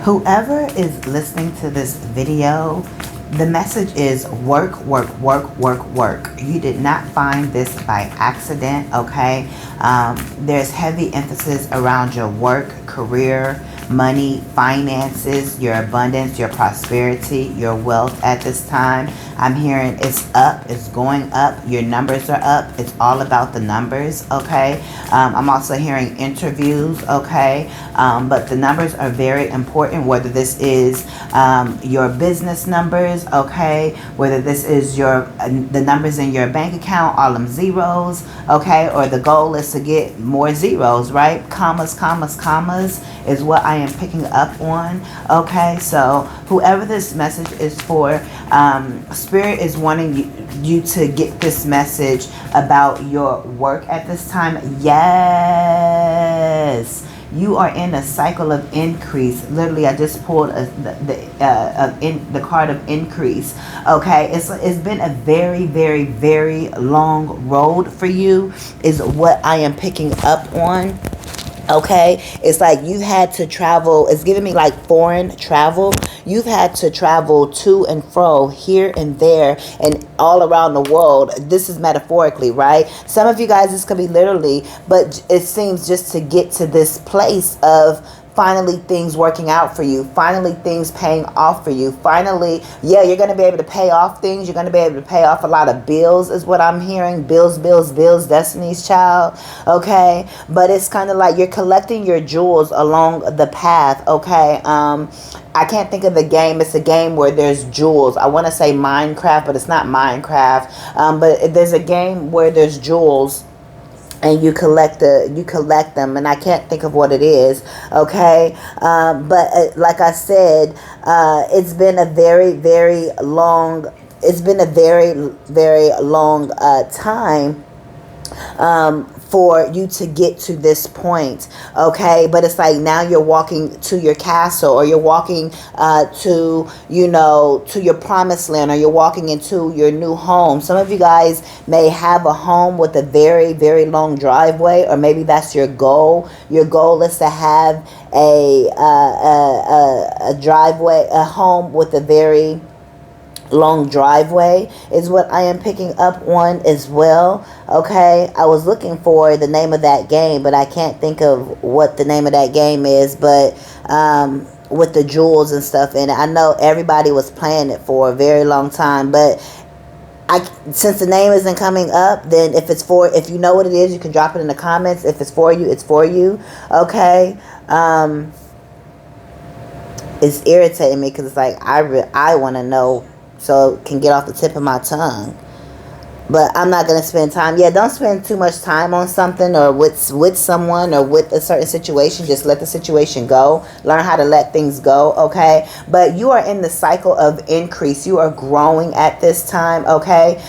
Whoever is listening to this video, the message is work, work, work, work, work. You did not find this by accident, okay? There's heavy emphasis around your work, career, money, finances, your abundance, your prosperity, your wealth at this time. I'm hearing it's up, it's going up, your numbers are up. It's all about the numbers, okay? I'm also hearing interviews, okay? But the numbers are very important, whether this is your business numbers, okay? Whether this is the numbers in your bank account, all them zeros, okay? Or the goal is to get more zeros, right? Commas, commas, commas is what I am picking up on, okay? So whoever this message is for, Spirit is wanting you to get this message about your work at this time. Yes, you are in a cycle of increase. Literally, I just pulled the card of increase. Okay, it's been a very, very, very long road for you, is what I am picking up on. Okay, it's like you've had to travel. It's giving me like foreign travel. You've had to travel to and fro, here and there, and all around the world. This is metaphorically, right? Some of you guys, this could be literally, but it seems just to get to this place of finally things working out for you, finally things paying off for you, finally, yeah, you're going to be able to pay off things. You're going to be able to pay off a lot of bills, is what I'm hearing. Bills, bills, bills, Destiny's Child, okay? But it's kind of like you're collecting your jewels along the path, okay? I can't think of the game. It's a game where there's jewels. I want to say Minecraft, but it's not Minecraft. But there's a game where there's jewels, and you collect them, and I can't think of what it is, okay? But like I said, it's been a very, very long time for you to get to this point, okay? But it's like now you're walking to your castle, or you're walking to your promised land, or you're walking into your new home. Some of you guys may have a home with a very, very long driveway, or maybe that's your goal. Your goal is to have a driveway, a home with a very long driveway, is what I am picking up on as well, okay? I was looking for the name of that game, but I can't think of what the name of that game is, but with the jewels and stuff in it. I know everybody was playing it for a very long time, but since the name isn't coming up, then if you know what it is, you can drop it in the comments. If it's for you, it's for you, okay? It's irritating me because it's like I want to know, so it can get off the tip of my tongue. But I'm not going to spend time. Yeah, don't spend too much time on something, or with someone, or with a certain situation. Just let the situation go. Learn how to let things go, okay? But you are in the cycle of increase. You are growing at this time, okay?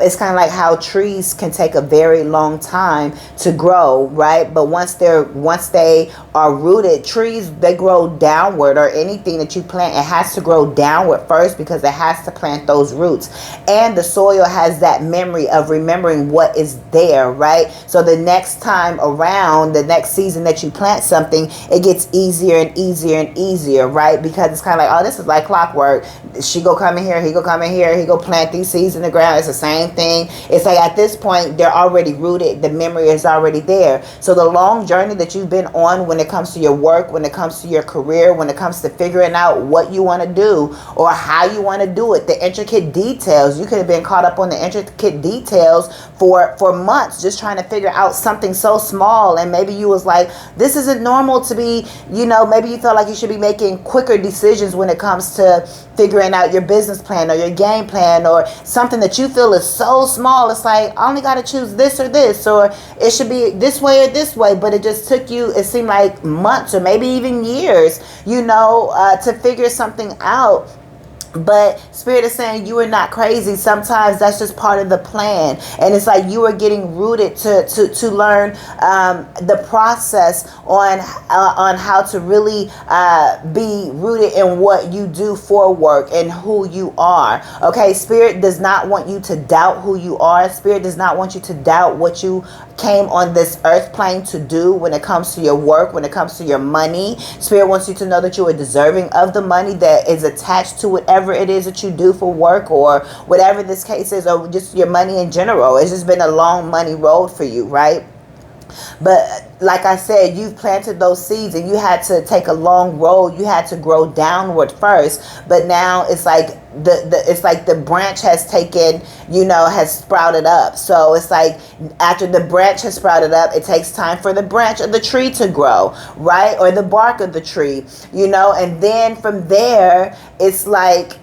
It's kind of like how trees can take a very long time to grow, right? But once they are rooted, trees, they grow downward, or anything that you plant, it has to grow downward first, because it has to plant those roots. And the soil has that memory of remembering what is there, right? So the next time around, the next season that you plant something, it gets easier and easier and easier, right? Because it's kind of like, oh, this is like clockwork. She go come in here, he go come in here, he go plant these seeds in the ground. It's the same thing. It's like at this point, they're already rooted. The memory is already there. So the long journey that you've been on when it comes to your work, when it comes to your career, when it comes to figuring out what you want to do or how you want to do it, the intricate details, you could have been caught up on the intricate details for months, just trying to figure out something so small. And maybe you was like, this isn't normal to be, maybe you felt like you should be making quicker decisions when it comes to figuring out your business plan or your game plan, or something that you feel is so small. It's like, I only got to choose this or this, or it should be this way or this way. But it just took you, it seemed like months or maybe even years, to figure something out. But Spirit is saying you are not crazy. Sometimes that's just part of the plan. And it's like you are getting rooted to learn the process on how to really be rooted in what you do for work and who you are. Okay, Spirit does not want you to doubt who you are. Spirit does not want you to doubt what you came on this earth plane to do when it comes to your work, when it comes to your money. Spirit wants you to know that you are deserving of the money that is attached to whatever it is that you do for work, or whatever this case is, or just your money in general. It's just been a long money road for you, right? But like I said, you've planted those seeds and you had to take a long road. You had to grow downward first. But now it's like the branch has taken, has sprouted up. So it's like after the branch has sprouted up, it takes time for the branch of the tree to grow, right? Or the bark of the tree, and then from there, it's like,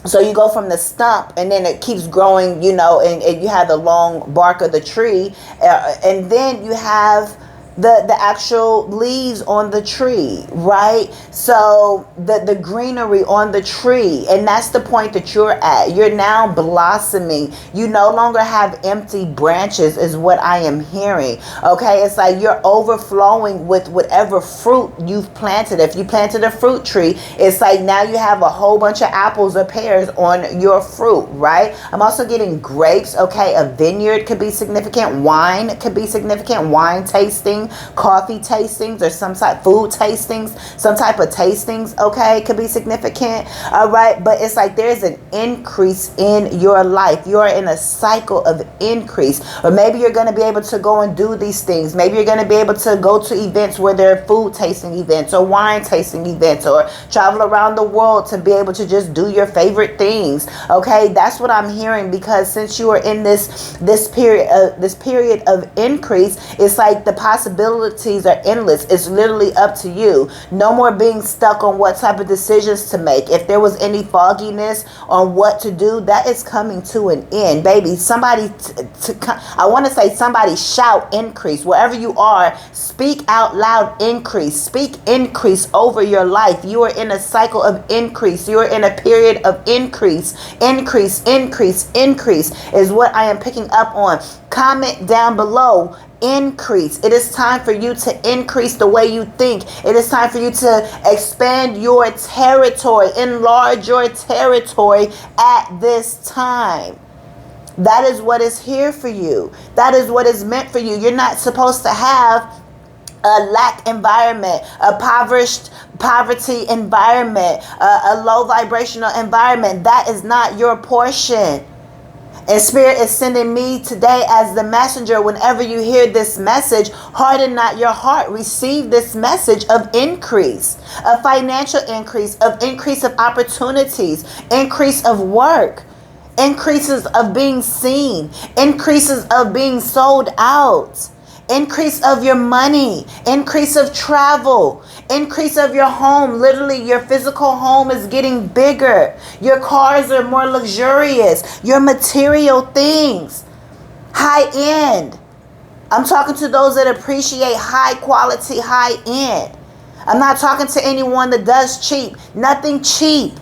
so you go from the stump and then it keeps growing, and you have the long bark of the tree, and then you have the actual leaves on the tree, right? So the greenery on the tree, and that's the point that you're at. You're now blossoming. You no longer have empty branches, is what I am hearing. Okay, it's like you're overflowing with whatever fruit you've planted. If you planted a fruit tree, it's like now you have a whole bunch of apples or pears on your fruit, right? I'm also getting grapes. Okay, a vineyard could be significant. Wine could be significant. Wine tasting, coffee tastings, or some type food tastings, some type of tastings, okay, could be significant. All right, but it's like there's an increase in your life. You're in a cycle of increase. Or maybe you're going to be able to go and do these things. Maybe you're going to be able to go to events where there are food tasting events or wine tasting events, or travel around the world to be able to just do your favorite things. Okay, that's what I'm hearing, because since you are in this period of increase, it's like the possibilities are endless. It's literally up to you. No more being stuck on what type of decisions to make. If there was any fogginess on what to do, that is coming to an end, baby. Somebody I want to say somebody shout increase. Wherever you are, speak out loud increase. Speak increase over your life. You are in a cycle of increase. You are in a period of increase. Increase is what I am picking up on. Comment down below. Increase. It is time for you to increase the way you think. It is time for you to expand your territory, enlarge your territory at this time. That is what is here for you. That is what is meant for you. You're not supposed to have a lack environment, a poverty environment, a low vibrational environment. That is not your portion. And Spirit is sending me today as the messenger. Whenever you hear this message, harden not your heart. Receive this message of increase, of financial increase of opportunities, increase of work, increases of being seen, increases of being sold out, increase of your money, increase of travel, increase of your home. Literally, your physical home is getting bigger. Your cars are more luxurious. Your material things, high end. I'm talking to those that appreciate high quality, high end. I'm not talking to anyone that does cheap. Nothing cheap.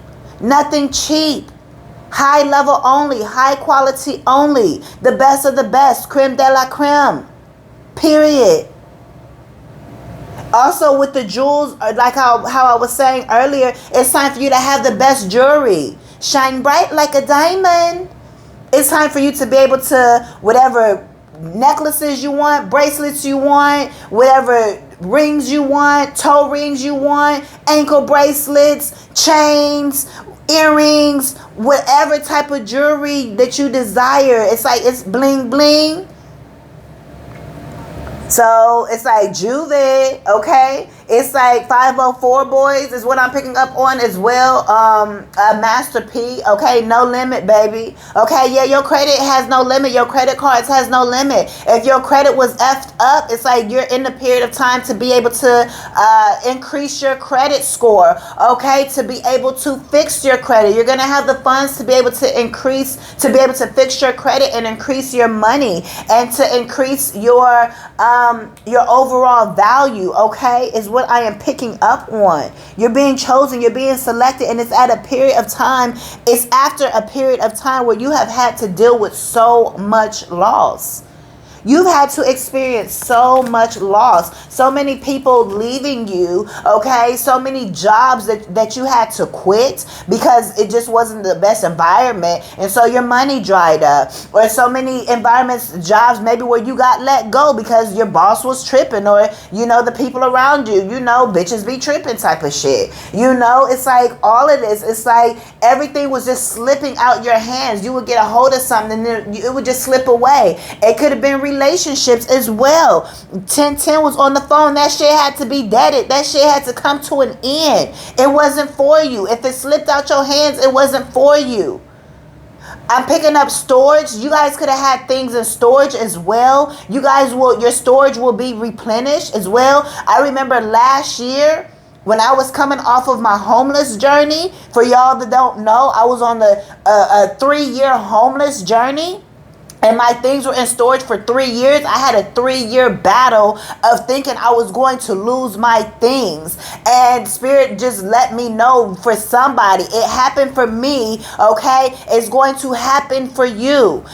Nothing cheap. High level only. High quality only. The best of the best. Creme de la creme. Period. Also with the jewels, like how I was saying earlier, it's time for you to have the best jewelry. Shine bright like a diamond. It's time for you to be able to, whatever necklaces you want, bracelets you want, whatever rings you want, toe rings you want, ankle bracelets, chains, earrings, whatever type of jewelry that you desire. It's like it's bling bling. So it's like Juve, okay? It's like 504 boys is what I'm picking up on as well. Master P, okay? No limit, baby. Okay, yeah, your credit has no limit. Your credit cards has no limit. If your credit was effed up, it's like you're in the period of time to be able to increase your credit score, okay? To be able to fix your credit. You're going to have the funds to be able to increase, to be able to fix your credit and increase your money and to increase your overall value, okay? Is what what I am picking up on. You're being chosen, you're being selected, and it's at a period of time. It's after a period of time where you have had to deal with so much loss. You've had to experience so much loss, so many people leaving you, okay? So many jobs that you had to quit because it just wasn't the best environment, and so your money dried up. Or so many environments, jobs maybe where you got let go because your boss was tripping, or, you know, the people around you, you know, bitches be tripping type of shit. You know, it's like all of this, it's like everything was just slipping out your hands. You would get a hold of something and it would just slip away. It could have been relationships as well. 1010 was on the phone. That shit had to be deaded. That shit had to come to an end. It wasn't for you. If it slipped out your hands, it wasn't for you. I'm picking up storage. You guys could have had things in storage as well. You guys your storage will be replenished as well. I remember last year when I was coming off of my homeless journey. For y'all that don't know, I was on a 3-year homeless journey. And my things were in storage for 3 years. I had a 3-year battle of thinking I was going to lose my things. And Spirit just let me know, for somebody, it happened for me, okay? It's going to happen for you.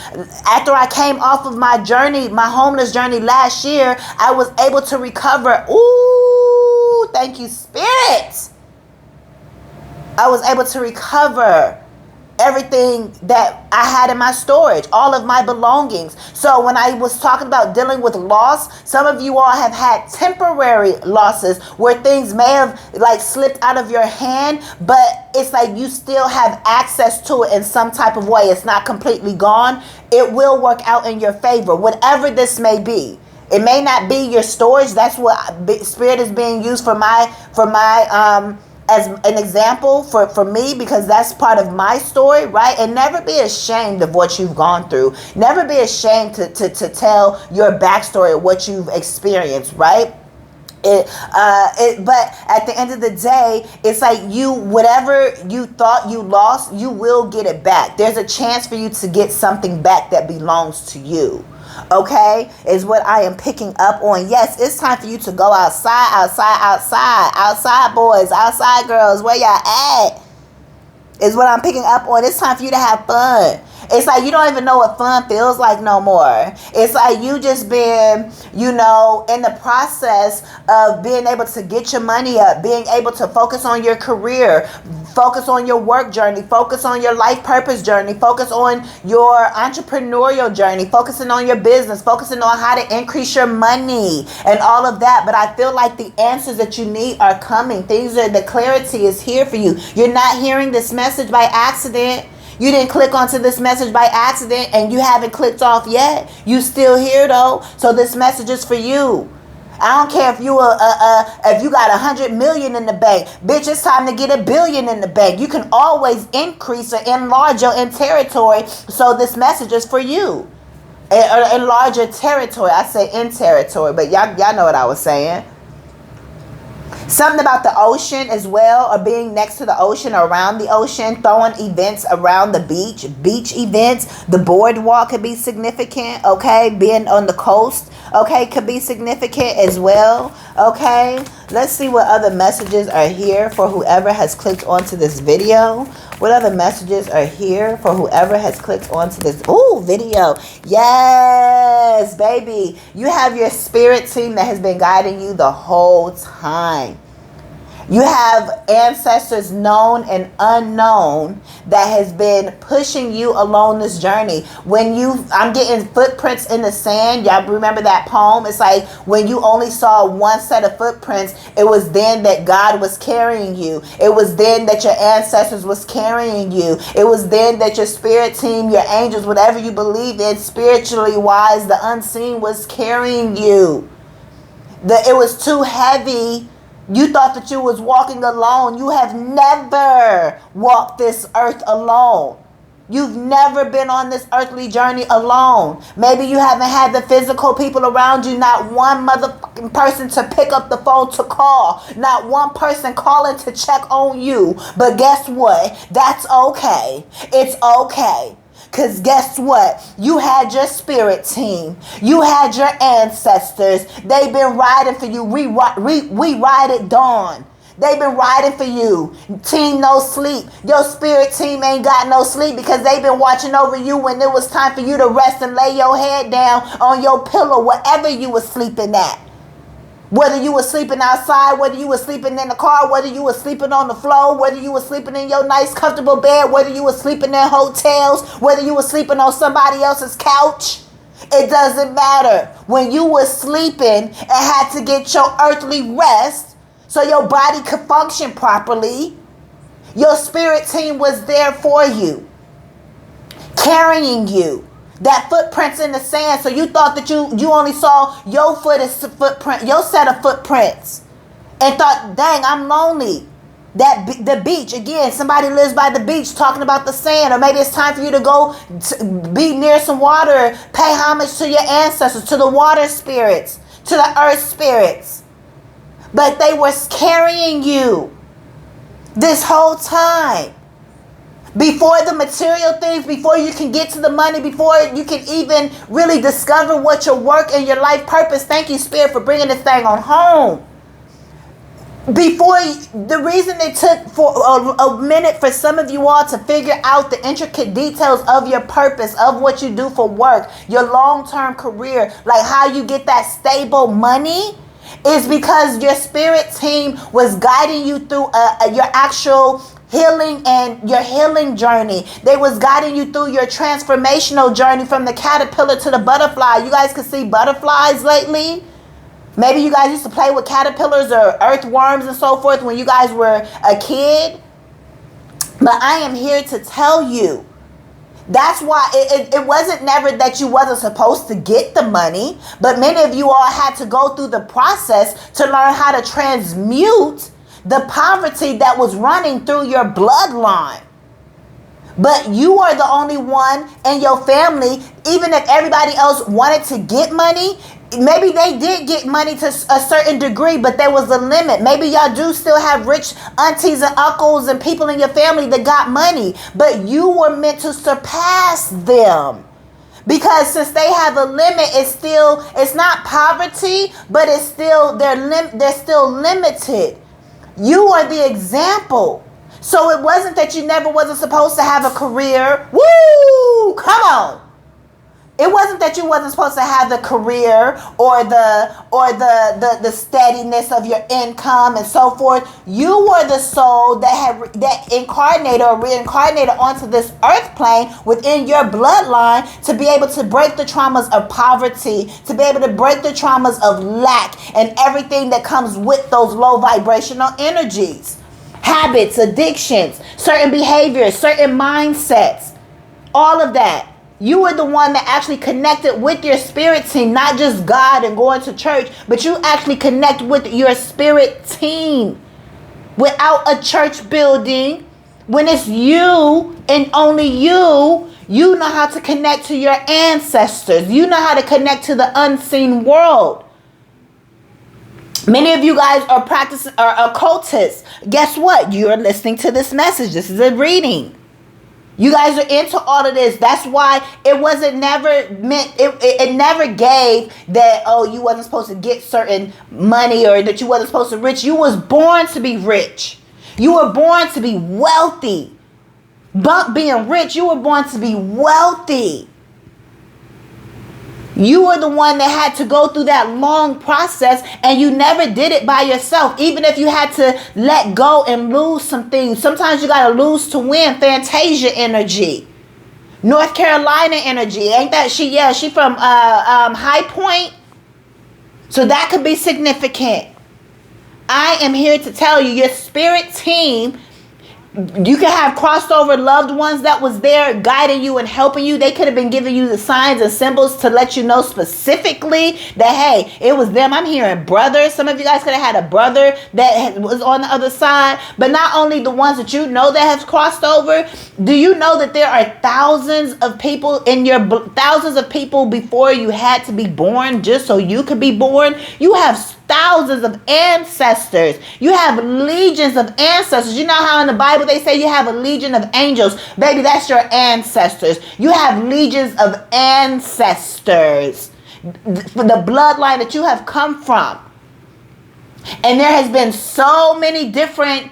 After I came off of my journey, my homeless journey last year, I was able to recover. Ooh, thank you, Spirit. I was able to recover everything that I had in my storage, all of my belongings. So when I was talking about dealing with loss, some of you all have had temporary losses where things may have like slipped out of your hand, but it's like you still have access to it in some type of way. It's not completely gone. It will work out in your favor, whatever this may be. It may not be your storage. That's what Spirit is being used for my as an example for me, because that's part of my story, right? And never be ashamed of what you've gone through. Never be ashamed to tell your backstory of what you've experienced, right? But at the end of the day, it's like whatever you thought you lost, you will get it back. There's a chance for you to get something back that belongs to you. Okay, is what I am picking up on. Yes, it's time for you to go outside, boys, outside, girls. Where y'all at? Is what I'm picking up on. It's time for you to have fun. It's like you don't even know what fun feels like no more. It's like you just been, you know, in the process of being able to get your money up, being able to focus on your career, focus on your work journey, focus on your life purpose journey, focus on your entrepreneurial journey, focusing on your business, focusing on how to increase your money and all of that. But I feel like the answers that you need are coming. The clarity is here for you. You're not hearing this message by accident. You didn't click onto this message by accident and you haven't clicked off yet. You still here though. So this message is for you. I don't care if you got 100 million in the bank. Bitch, it's time to get 1 billion in the bank. You can always increase or enlarge your territory. So this message is for you. Enlarge your territory. I say in territory, but y'all know what I was saying. Something about the ocean as well, or being next to the ocean or around the ocean, throwing events around the beach events. The boardwalk could be significant, okay? Being on the coast, okay, could be significant as well, okay? Let's see what other messages are here for whoever has clicked onto this video. What other messages are here for whoever has clicked onto this video? Yes, baby. You have your spirit team that has been guiding you the whole time. You have ancestors known and unknown that has been pushing you along this journey. I'm getting footprints in the sand. Y'all remember that poem? It's like when you only saw one set of footprints, it was then that God was carrying you. It was then that your ancestors was carrying you. It was then that your spirit team, your angels, whatever you believe in, spiritually wise, the unseen was carrying you. It was too heavy. You thought that you was walking alone. You have never walked this earth alone. You've never been on this earthly journey alone. Maybe you haven't had the physical people around you. Not one motherfucking person to pick up the phone to call. Not one person calling to check on you. But guess what? That's okay. It's okay. Because guess what? You had your spirit team. You had your ancestors. They've been riding for you. We ride at dawn. They've been riding for you. Team no sleep. Your spirit team ain't got no sleep because they've been watching over you when it was time for you to rest and lay your head down on your pillow, wherever you were sleeping at. Whether you were sleeping outside, whether you were sleeping in the car, whether you were sleeping on the floor, whether you were sleeping in your nice comfortable bed, whether you were sleeping in hotels, whether you were sleeping on somebody else's couch, it doesn't matter. When you were sleeping and had to get your earthly rest so your body could function properly, your spirit team was there for you, carrying you. That footprints in the sand, so you thought that you only saw your footprint, your set of footprints, and thought, dang, I'm lonely. The beach, again, somebody lives by the beach talking about the sand, or maybe it's time for you to go be near some water, pay homage to your ancestors, to the water spirits, to the earth spirits. But they were carrying you this whole time. Before the material things, before you can get to the money, before you can even really discover what your work and your life purpose. Thank you, Spirit, for bringing this thing on home. Before, the reason it took for a minute for some of you all to figure out the intricate details of your purpose, of what you do for work, your long-term career, like how you get that stable money, is because your spirit team was guiding you through your actual healing and your healing journey. They was guiding you through your transformational journey from the caterpillar to the butterfly. You guys can see butterflies lately. Maybe you guys used to play with caterpillars or earthworms and so forth when you guys were a kid. But I am here to tell you, that's why it wasn't never that you wasn't supposed to get the money, but many of you all had to go through the process to learn how to transmute the poverty that was running through your bloodline. But you are the only one in your family, even if everybody else wanted to get money, maybe they did get money to a certain degree, but there was a limit. Maybe y'all do still have rich aunties and uncles and people in your family that got money, but you were meant to surpass them. Because since they have a limit, it's not poverty, but it's still they're still limited. You are the example. So it wasn't that you never wasn't supposed to have a career. Woo! Come on. It wasn't that you wasn't supposed to have the career or the steadiness of your income and so forth. You were the soul that incarnated or reincarnated onto this earth plane within your bloodline to be able to break the traumas of poverty, to be able to break the traumas of lack and everything that comes with those low vibrational energies. Habits, addictions, certain behaviors, certain mindsets, all of that. You were the one that actually connected with your spirit team, not just God and going to church, but you actually connect with your spirit team. Without a church building, when it's you and only you, you know how to connect to your ancestors. You know how to connect to the unseen world. Many of you guys are practicing are occultists. Guess what? You're listening to this message. This is a reading. You guys are into all of this. That's why it wasn't never meant, it never gave that, oh, you wasn't supposed to get certain money or that you wasn't supposed to rich. You was born to be rich. You were born to be wealthy. But being rich, you were born to be wealthy. You were the one that had to go through that long process, and you never did it by yourself. Even if you had to let go and lose some things. Sometimes you got to lose to win. Fantasia energy. North Carolina energy. Ain't that she? Yeah, she from High Point. So that could be significant. I am here to tell you, your spirit team, you could have crossed over loved ones that was there guiding you and helping you. They could have been giving you the signs and symbols to let you know specifically that, hey, it was them. I'm hearing brothers. Some of you guys could have had a brother that was on the other side. But not only the ones that you know that have crossed over, do you know that there are thousands of people thousands of people before you had to be born just so you could be born? You have thousands of ancestors. You have legions of ancestors. You know how in the Bible they say you have a legion of angels? Baby, that's your ancestors. You have legions of ancestors. For the bloodline that you have come from. And there has been so many different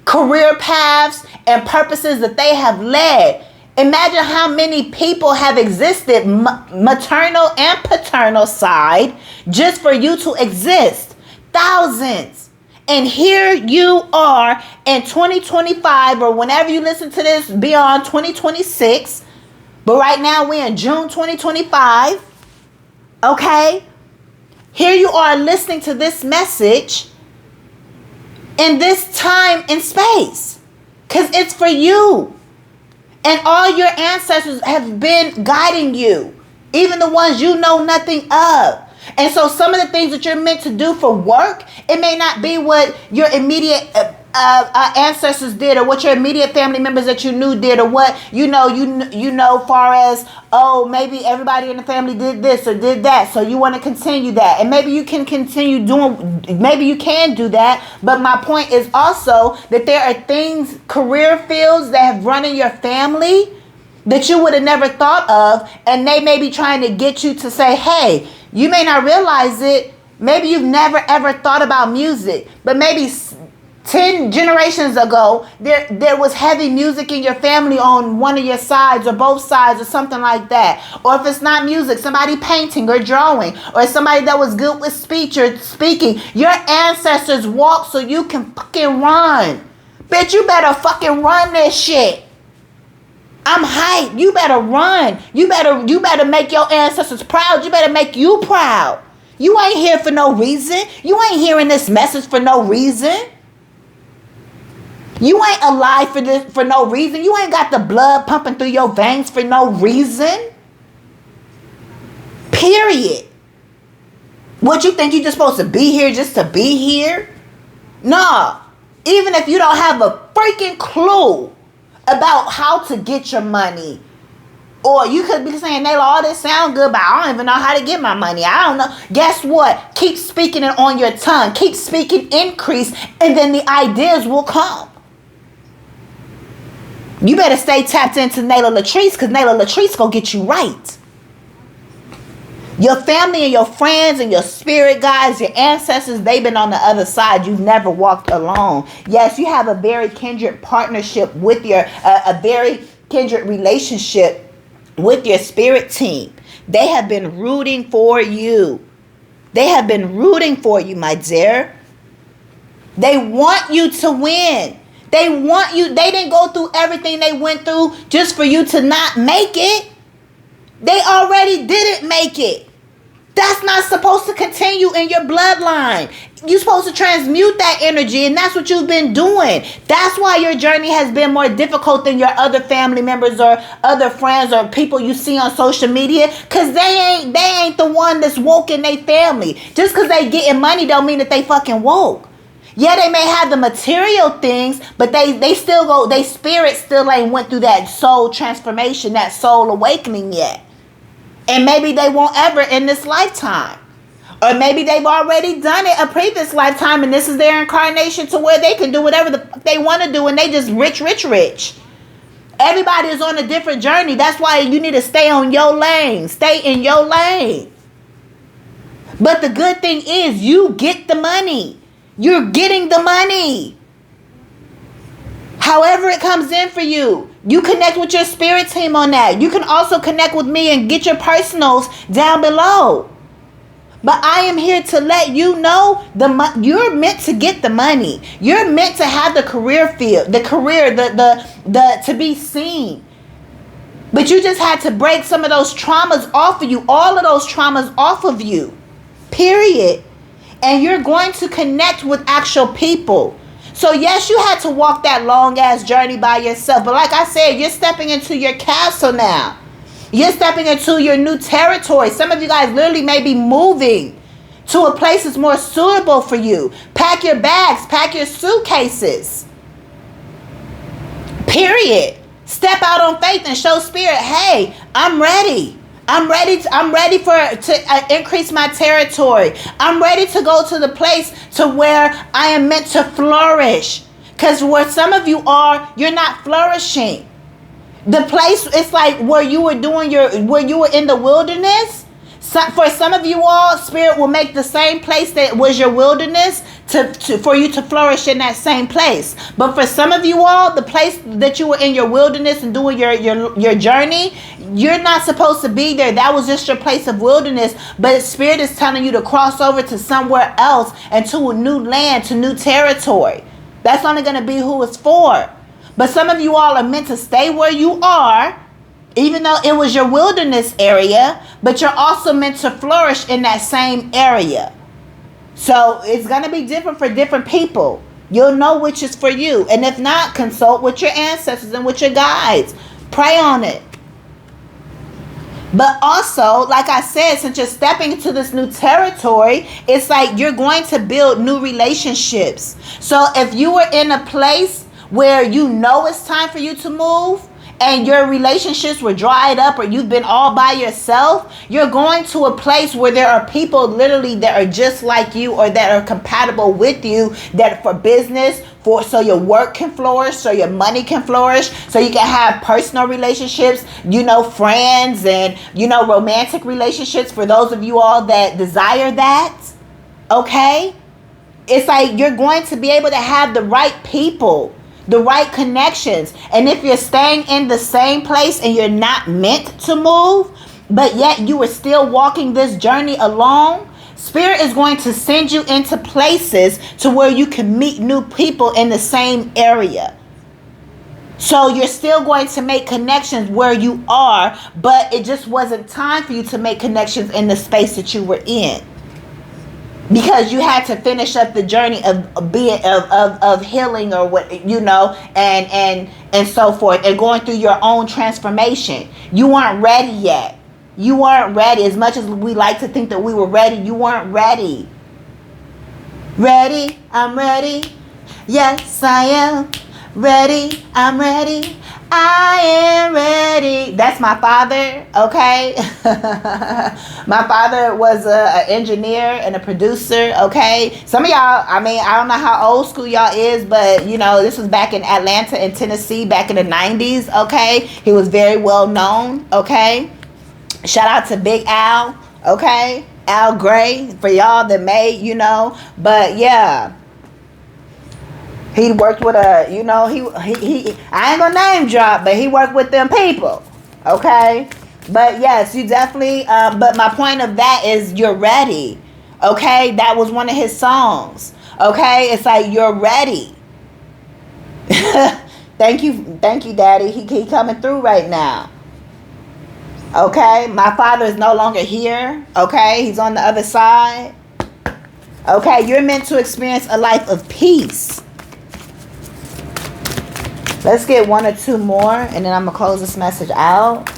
career paths and purposes that they have led. Imagine how many people have existed, maternal and paternal side, just for you to exist. Thousands. And here you are in 2025, or whenever you listen to this, beyond 2026. But right now we're in June 2025. Okay? Here you are listening to this message in this time and space. Because it's for you. And all your ancestors have been guiding you. Even the ones you know nothing of. And so some of the things that you're meant to do for work, it may not be what your immediate ancestors did, or what your immediate family members that you knew did, or what you know far as, oh, maybe everybody in the family did this or did that, so you want to continue that. And maybe you can continue doing, maybe you can do that. But my point is also that there are things, career fields that have run in your family that you would have never thought of, and they may be trying to get you to say, hey, you may not realize it, maybe you've never ever thought about music, but maybe 10 generations ago, there was heavy music in your family on one of your sides or both sides or something like that. Or if it's not music, somebody painting or drawing, or somebody that was good with speech or speaking. Your ancestors walked so you can fucking run. Bitch, you better fucking run this shit. I'm hyped. You better run. You better make your ancestors proud. You better make you proud. You ain't here for no reason. You ain't hearing this message for no reason. You ain't alive for no reason. You ain't got the blood pumping through your veins for no reason. Period. What, you think you just supposed to be here just to be here? Nah. Even if you don't have a freaking clue about how to get your money. Or you could be saying, Nayla, all this sound good, but I don't even know how to get my money. I don't know. Guess what? Keep speaking it on your tongue. Keep speaking increase, and then the ideas will come. You better stay tapped into LATRICE, because LATRICE gonna get you right. Your family and your friends and your spirit guides, your ancestors, they've been on the other side. You've never walked alone. Yes, you have a very kindred partnership with a very kindred relationship with your spirit team. They have been rooting for you. They have been rooting for you, my dear. They want you to win. They want you. They didn't go through everything they went through just for you to not make it. They already didn't make it. That's not supposed to continue in your bloodline. You're supposed to transmute that energy, and that's what you've been doing. That's why your journey has been more difficult than your other family members or other friends or people you see on social media, because they ain't the one that's woke in their family. Just because they getting money don't mean that they fucking woke. Yeah, they may have the material things, but they still go, they spirit still ain't went through that soul transformation, that soul awakening yet. And maybe they won't ever in this lifetime. Or maybe they've already done it a previous lifetime, and this is their incarnation to where they can do whatever they want to do, and they just rich. Everybody is on a different journey. That's why you need to stay on your lane. Stay in your lane. But the good thing is you get the money. You're getting the money. However it comes in for you. You connect with your spirit team on that. You can also connect with me and get your personals down below. But I am here to let you know you're meant to get the money. You're meant to have the career field, the to be seen. But you just had to break some of those traumas off of you, all of those traumas off of you. Period. And you're going to connect with actual people. So yes, you had to walk that long ass journey by yourself. But like I said, you're stepping into your castle now. You're stepping into your new territory. Some of you guys literally may be moving to a place that's more suitable for you. Pack your bags, pack your suitcases. Period. Step out on faith and show spirit, hey, I'm ready. I'm ready to increase my territory. I'm ready to go to the place to where I am meant to flourish. Because where some of you are, you're not flourishing. The place, it's like where you were where you were in the wilderness. For some of you all, Spirit will make the same place that was your wilderness for you to flourish in that same place. But for some of you all, the place that you were in your wilderness and doing your journey, you're not supposed to be there. That was just your place of wilderness. But Spirit is telling you to cross over to somewhere else and to a new land, to new territory. That's only going to be who it's for. But some of you all are meant to stay where you are, even though it was your wilderness area, but you're also meant to flourish in that same area. So it's going to be different for different people. You'll know which is for you. And if not, consult with your ancestors and with your guides. Pray on it. But also, like I said, since you're stepping into this new territory, it's like you're going to build new relationships. So if you were in a place where you know it's time for you to move, and your relationships were dried up, or you've been all by yourself, you're going to a place where there are people literally that are just like you, or that are compatible with you, that for business, so your work can flourish, so your money can flourish, so you can have personal relationships, friends, and romantic relationships for those of you all that desire that. Okay? It's like you're going to be able to have the right people, the right connections. And if you're staying in the same place and you're not meant to move, but yet you are still walking this journey alone, Spirit is going to send you into places to where you can meet new people in the same area. So you're still going to make connections where you are, but it just wasn't time for you to make connections in the space that you were in. Because you had to finish up the journey of being of healing, or what and so forth, and going through your own transformation. You weren't ready yet. You weren't ready. As much as we like to think that we were ready, you weren't ready. Ready? I'm ready. Yes, I am. Ready? I'm ready. I am ready. That's my father, okay? My father was an engineer and a producer, okay? Some of y'all, I don't know how old school y'all is, but, this was back in Atlanta and Tennessee back in the 90s, okay? He was very well known, okay? Shout out to Big Al, okay? Al Gray, for y'all that may, but yeah. He worked with he I ain't gonna name drop, but he worked with them people, okay? But yes, you definitely, but my point of that is you're ready, okay? That was one of his songs, okay? It's like, you're ready. Thank you, Daddy. He coming through right now, okay? My father is no longer here, okay? He's on the other side, okay? You're meant to experience a life of peace. Let's get one or two more, and then I'm going to close this message out.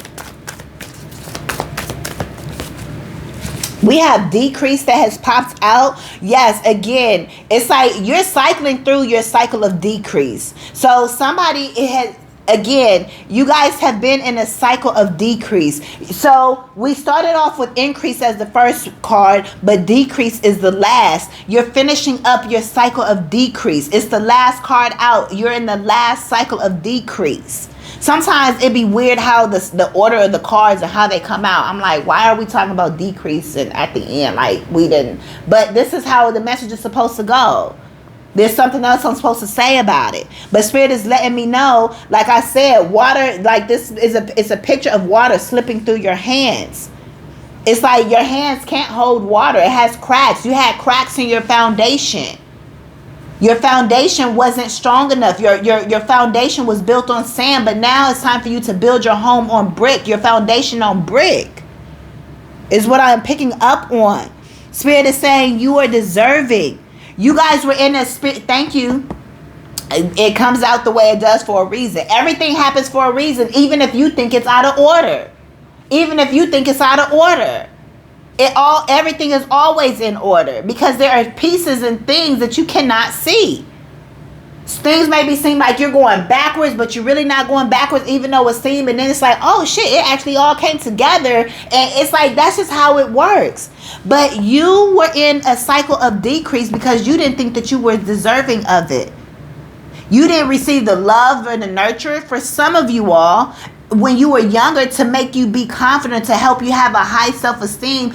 We have decrease that has popped out. Yes, again, it's like you're cycling through your cycle of decrease. So again, you guys have been in a cycle of decrease. So we started off with increase as the first card, but decrease is the last. You're finishing up your cycle of decrease. It's the last card out. You're in the last cycle of decrease. Sometimes it'd be weird how the order of the cards and how they come out. I'm like, why are we talking about decrease and at the end? Like, we didn't. But this is how the message is supposed to go. There's something else I'm supposed to say about it. But Spirit is letting me know, like I said, water, like this is it's a picture of water slipping through your hands. It's like your hands can't hold water. It has cracks. You had cracks in your foundation. Your foundation wasn't strong enough. Your foundation was built on sand, but now it's time for you to build your home on brick. Your foundation on brick is what I'm picking up on. Spirit is saying you are deserving. You guys were in a spirit. Thank you. It comes out the way it does for a reason. Everything happens for a reason, even if you think it's out of order. Even if you think it's out of order. Everything is always in order, because there are pieces and things that you cannot see. Things maybe seem like you're going backwards, but you're really not going backwards, even though it seemed. And then it's like, oh shit, it actually all came together. And it's like, that's just how it works. But you were in a cycle of decrease because you didn't think that you were deserving of it. You didn't receive the love or the nurture for some of you all when you were younger to make you be confident, to help you have a high self-esteem.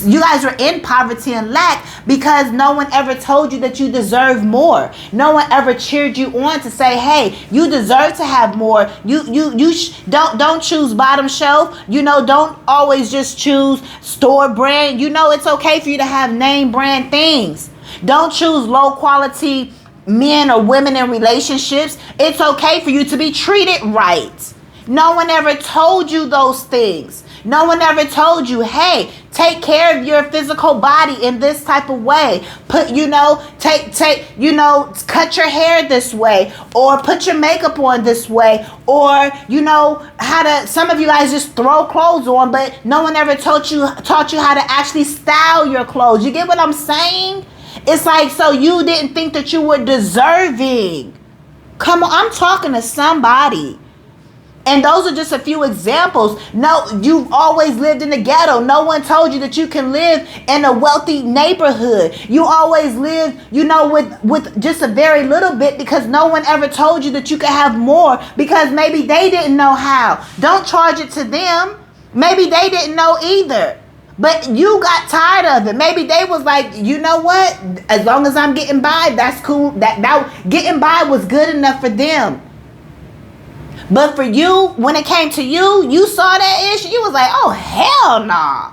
You guys were in poverty and lack because no one ever told you that you deserve more. No one ever cheered you on to say, hey, you deserve to have more. Don't choose bottom shelf. Don't always just choose store brand. It's okay for you to have name brand things. Don't choose low quality men or women in relationships. It's okay for you to be treated right. No one ever told you those things. No one ever told you, hey, take care of your physical body in this type of way. Cut your hair this way, or put your makeup on this way, or some of you guys just throw clothes on, but no one ever taught you how to actually style your clothes. You get what I'm saying? It's like, so you didn't think that you were deserving. Come on, I'm talking to somebody. And those are just a few examples. No, you've always lived in the ghetto. No one told you that you can live in a wealthy neighborhood. You always lived, with just a very little bit because no one ever told you that you could have more because maybe they didn't know how. Don't charge it to them. Maybe they didn't know either. But you got tired of it. Maybe they was like, you know what? As long as I'm getting by, that's cool. That getting by was good enough for them. But for you, when it came to you, you saw that issue. You was like, oh, hell nah.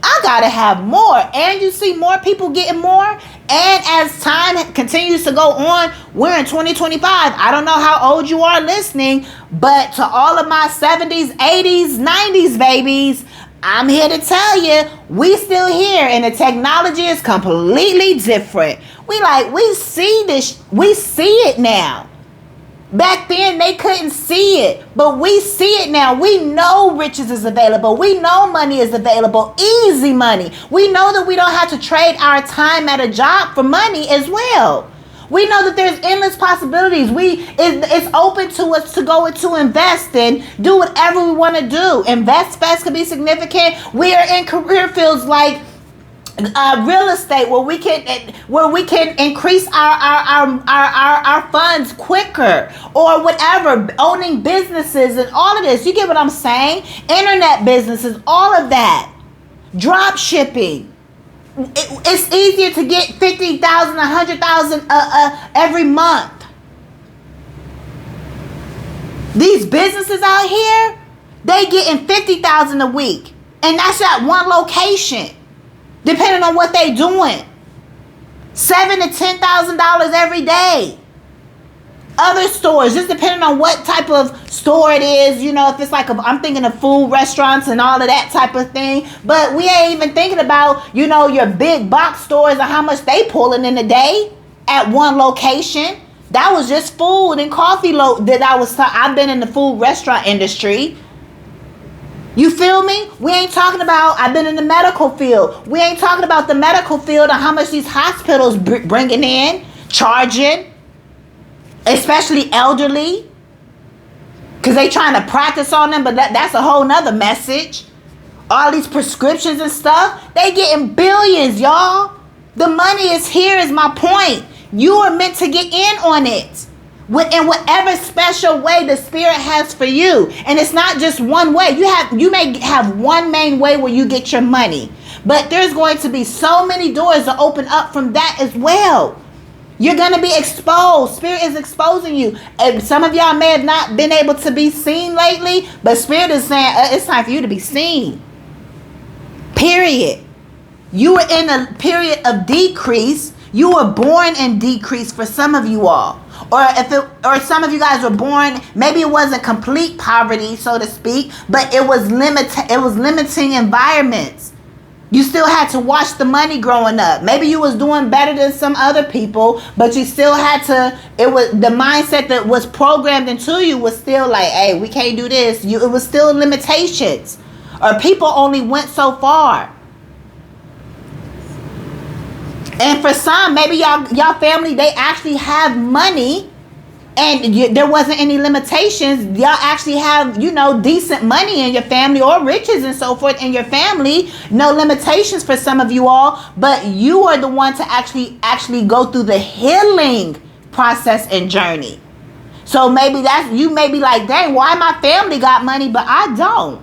I gotta have more. And you see more people getting more. And as time continues to go on, we're in 2025. I don't know how old you are listening, but to all of my 70s, 80s, 90s babies, I'm here to tell you, we still here. And the technology is completely different. We see this. We see it now. Back then, they couldn't see it, but we see it now. We know riches is available. We know money is available, easy money. We know that we don't have to trade our time at a job for money as well. We know that there's endless possibilities. It's open to us to go into invest and do whatever we want to do. Invest fast could be significant. We are in career fields like real estate where we can increase our funds quicker, or whatever, owning businesses and all of this. You get what I'm saying? Internet businesses, all of that. Drop shipping. It's easier to get 50,000, 100,000 every month. These businesses out here, they getting 50,000 a week, and that's at one location. Depending on what they doing, $7,000 to $10,000 every day. Other stores, just depending on what type of store it is. If it's like I'm thinking of food restaurants and all of that type of thing. But we ain't even thinking about your big box stores and how much they pulling in a day at one location. That was just food and coffee I've been in the food restaurant industry. You feel me? We ain't talking about, I've been in the medical field. We ain't talking about the medical field and how much these hospitals bringing in, charging, especially elderly, because they trying to practice on them, but that's a whole nother message. All these prescriptions and stuff, they getting billions, y'all. The money is here is my point. You are meant to get in on it. In whatever special way the Spirit has for you. And it's not just one way. You may have one main way where you get your money, but there's going to be so many doors to open up from that as well. You're going to be exposed. Spirit is exposing you. And some of y'all may have not been able to be seen lately, but Spirit is saying it's time for you to be seen. Period. You were in a period of decrease. You were born in decrease for some of you all. Or some of you guys were born, maybe it wasn't complete poverty, so to speak, but it was limiting environments. You still had to watch the money growing up. Maybe you was doing better than some other people, but you still had to, the mindset that was programmed into you was still like, hey, we can't do this. It was still limitations. Or people only went so far. And for some, maybe y'all family, they actually have money, and there wasn't any limitations. Y'all actually have, decent money in your family, or riches and so forth in your family. No limitations for some of you all, but you are the one to actually go through the healing process and journey. So maybe you may be like, dang, why my family got money but I don't?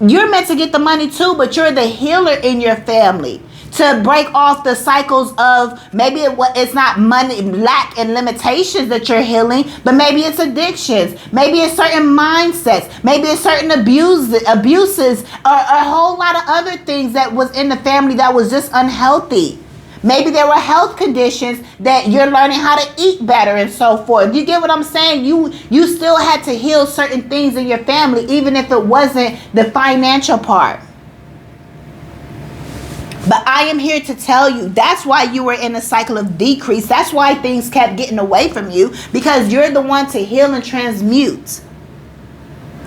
You're meant to get the money too, but you're the healer in your family, to break off the cycles of, maybe it's not money, lack, and limitations that you're healing, but maybe it's addictions, maybe it's certain mindsets, maybe it's certain abuses, or a whole lot of other things that was in the family that was just unhealthy. Maybe there were health conditions that you're learning how to eat better and so forth. You get what I'm saying? You still had to heal certain things in your family, even if it wasn't the financial part. But I am here to tell you, that's why you were in a cycle of decrease. That's why things kept getting away from you, because you're the one to heal and transmute.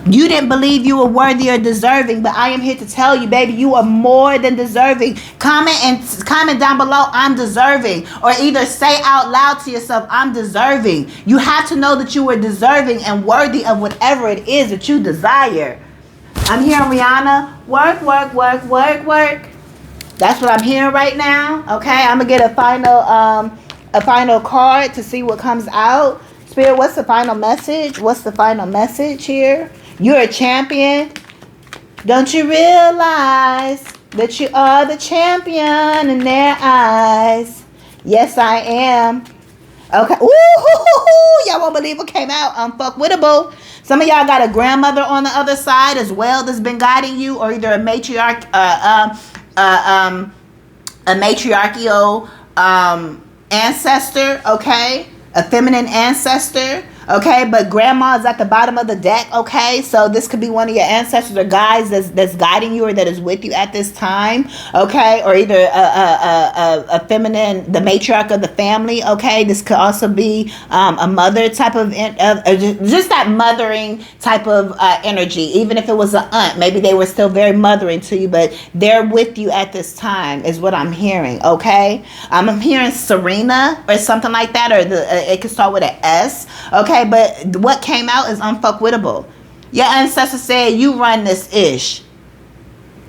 You didn't believe you were worthy or deserving, but I am here to tell you, baby, you are more than deserving. Comment down below, I'm deserving. Or either say out loud to yourself, I'm deserving. You have to know that you are deserving and worthy of whatever it is that you desire. I'm hearing Rihanna, work, work, work, work, work. That's what I'm hearing right now. Okay, I'm gonna get a final card to see what comes out. Spirit, what's the final message? What's the final message here? You're a champion. Don't you realize that you are the champion in their eyes? Yes, I am. Okay. Ooh, y'all won't believe what came out. Unfuckwittable. Some of y'all got a grandmother on the other side as well that's been guiding you, or either a matriarch, a matriarchal ancestor, okay? A feminine ancestor, okay? But grandma is at the bottom of the deck, okay? So this could be one of your ancestors or guys that's guiding you, or that is with you at this time, okay? Or either a feminine, the matriarch of the family, okay? This could also be a mother type of just that mothering type of energy. Even if it was an aunt, maybe they were still very mothering to you, but they're with you at this time is what I'm hearing, okay? I'm hearing Serena or something like that, or it could start with an S, okay? But what came out is unfuckwittable. Your ancestors said, you run this ish.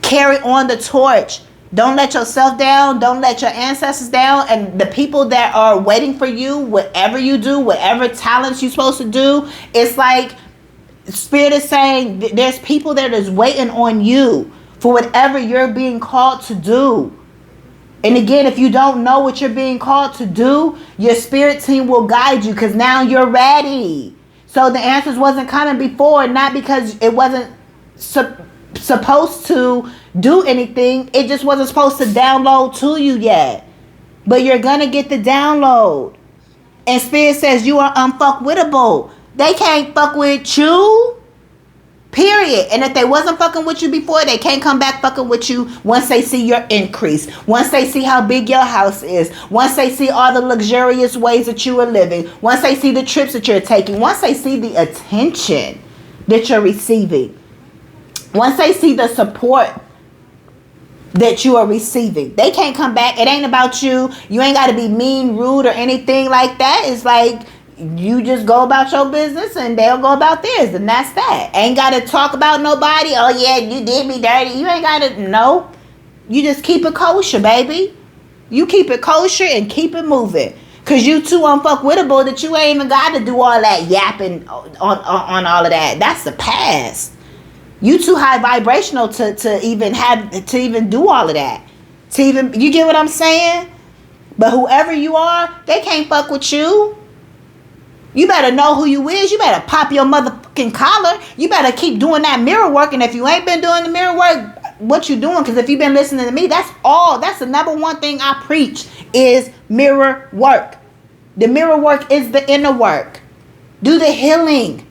Carry on the torch. Don't let yourself down. Don't let your ancestors down. And the people that are waiting for you, whatever you do, whatever talents you're supposed to do, it's like Spirit is saying there's people that is waiting on you for whatever you're being called to do. And again, if you don't know what you're being called to do, your spirit team will guide you, because now you're ready. So the answers wasn't coming before, not because it wasn't supposed to do anything. It just wasn't supposed to download to you yet. But you're going to get the download. And Spirit says you are unfuckwittable. They can't fuck with you. Period. And if they wasn't fucking with you before, they can't come back fucking with you once they see your increase. Once they see how big your house is. Once they see all the luxurious ways that you are living. Once they see the trips that you're taking. Once they see the attention that you're receiving. Once they see the support that you are receiving. They can't come back. It ain't about you. You ain't got to be mean, rude, or anything like that. It's like, you just go about your business and they'll go about theirs, and that's that. Ain't got to talk about nobody. Oh yeah, you did me dirty. You ain't got to, no. You just keep it kosher, baby. You keep it kosher and keep it moving. Because you too unfuckwittable that you ain't even got to do all that yapping on all of that. That's the past. You too high vibrational to even do all of that. You get what I'm saying? But whoever you are, they can't fuck with you. You better know who you is. You better pop your motherfucking collar. You better keep doing that mirror work. And if you ain't been doing the mirror work, what you doing? Because if you've been listening to me, that's the number one thing I preach is mirror work. The mirror work is the inner work. Do the healing.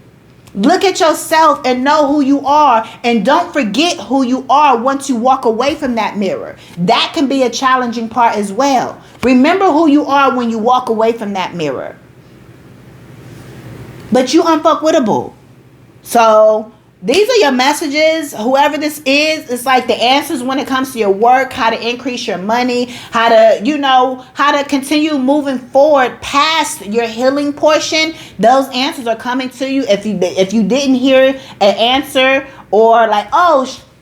Look at yourself and know who you are. And don't forget who you are once you walk away from that mirror. That can be a challenging part as well. Remember who you are when you walk away from that mirror. But you unfuckwittable. So these are your messages. Whoever this is, it's like the answers when it comes to your work, how to increase your money, how to, how to continue moving forward past your healing portion. Those answers are coming to you. If you didn't hear an answer, or like,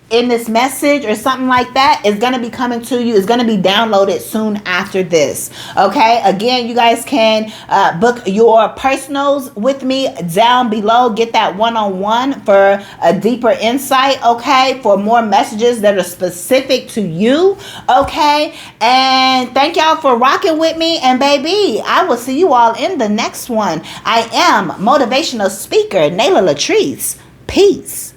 in this message or something like that, is going to be coming to you. It's going to be downloaded soon after this. Okay. Again, you guys can book your personals with me down below. Get that one-on-one for a deeper insight. Okay. For more messages that are specific to you. Okay. And thank y'all for rocking with me. And baby, I will see you all in the next one. I am motivational speaker Nayla LATRICE. Peace.